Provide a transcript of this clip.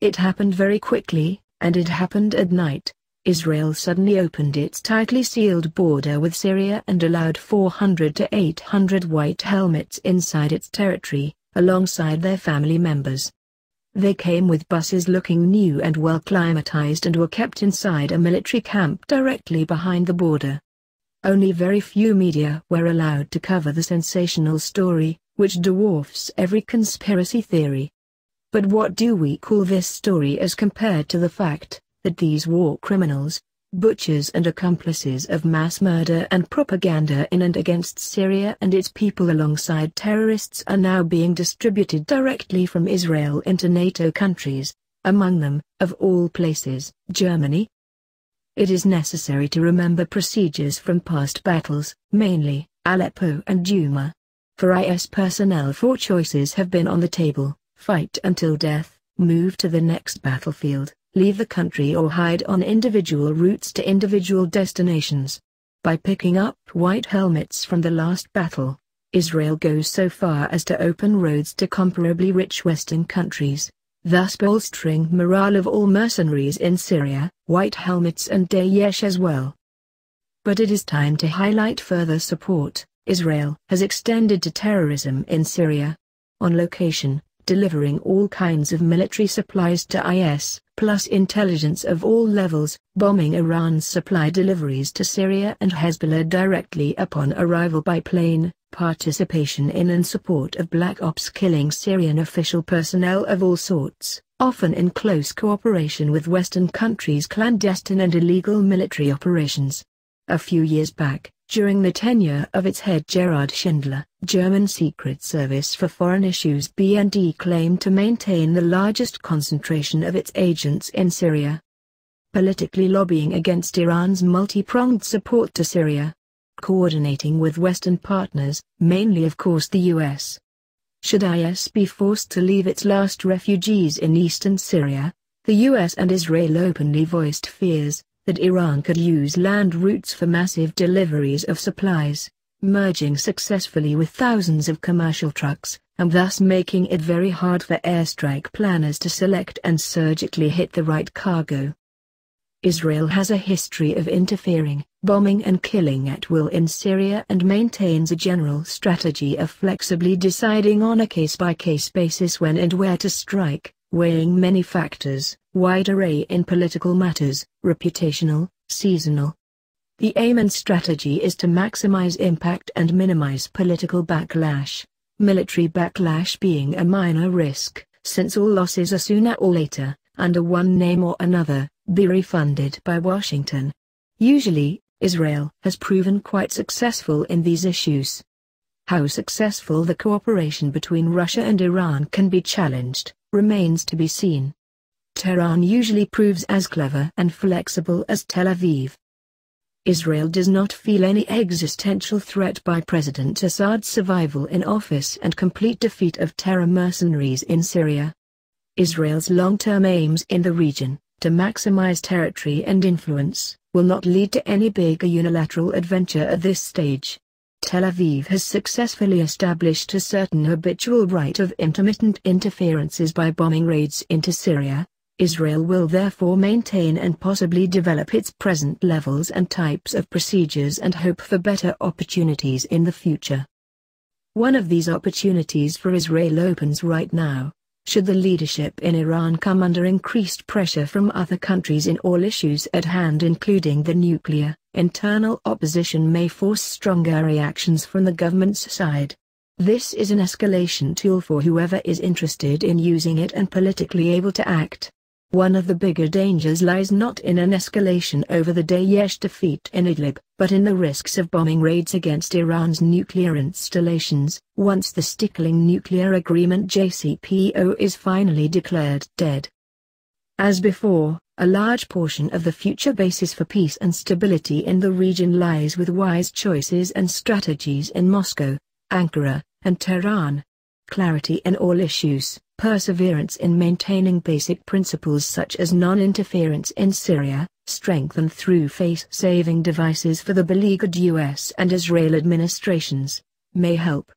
It happened very quickly, and it happened at night. Israel suddenly opened its tightly sealed border with Syria and allowed 400 to 800 white helmets inside its territory, alongside their family members. They came with buses looking new and well-climatized and were kept inside a military camp directly behind the border. Only very few media were allowed to cover the sensational story, which dwarfs every conspiracy theory. But what do we call this story as compared to the fact that these war criminals, butchers and accomplices of mass murder and propaganda in and against Syria and its people alongside terrorists are now being distributed directly from Israel into NATO countries, among them, of all places, Germany? It is necessary to remember procedures from past battles, mainly Aleppo and Douma. For IS personnel, 4 choices have been on the table: fight until death, move to the next battlefield, leave the country, or hide on individual routes to individual destinations. By picking up white helmets from the last battle, Israel goes so far as to open roads to comparably rich Western countries, thus bolstering morale of all mercenaries in Syria, white helmets and Daesh as well. But it is time to highlight further support Israel has extended to terrorism in Syria. On location, delivering all kinds of military supplies to IS, plus intelligence of all levels, bombing Iran's supply deliveries to Syria and Hezbollah directly upon arrival by plane, participation in and support of black ops, killing Syrian official personnel of all sorts, often in close cooperation with Western countries' clandestine and illegal military operations. A few years back, during the tenure of its head Gerhard Schindler, German Secret Service for Foreign Issues BND claimed to maintain the largest concentration of its agents in Syria, politically lobbying against Iran's multi-pronged support to Syria, coordinating with Western partners, mainly of course the US. Should IS be forced to leave its last refugees in eastern Syria, the US and Israel openly voiced fears that Iran could use land routes for massive deliveries of supplies, merging successfully with thousands of commercial trucks, and thus making it very hard for airstrike planners to select and surgically hit the right cargo. Israel has a history of interfering, bombing and killing at will in Syria and maintains a general strategy of flexibly deciding on a case-by-case basis when and where to strike, weighing many factors, wide array in political matters, reputational, seasonal. The aim and strategy is to maximize impact and minimize political backlash, military backlash being a minor risk, since all losses are sooner or later, under one name or another, be refunded by Washington. Usually, Israel has proven quite successful in these issues. How successful the cooperation between Russia and Iran can be challenged remains to be seen. Tehran usually proves as clever and flexible as Tel Aviv. Israel does not feel any existential threat by President Assad's survival in office and complete defeat of terror mercenaries in Syria. Israel's long-term aims in the region, to maximize territory and influence, will not lead to any bigger unilateral adventure at this stage. Tel Aviv has successfully established a certain habitual right of intermittent interferences by bombing raids into Syria. Israel will therefore maintain and possibly develop its present levels and types of procedures and hope for better opportunities in the future. One of these opportunities for Israel opens right now, should the leadership in Iran come under increased pressure from other countries in all issues at hand, including the nuclear. Internal opposition may force stronger reactions from the government's side. This is an escalation tool for whoever is interested in using it and politically able to act. One of the bigger dangers lies not in an escalation over the Daesh defeat in Idlib, but in the risks of bombing raids against Iran's nuclear installations, once the stickling nuclear agreement JCPOA is finally declared dead. As before, a large portion of the future basis for peace and stability in the region lies with wise choices and strategies in Moscow, Ankara, and Tehran. Clarity in all issues, perseverance in maintaining basic principles such as non-interference in Syria, strengthened through face-saving devices for the beleaguered US and Israel administrations, may help.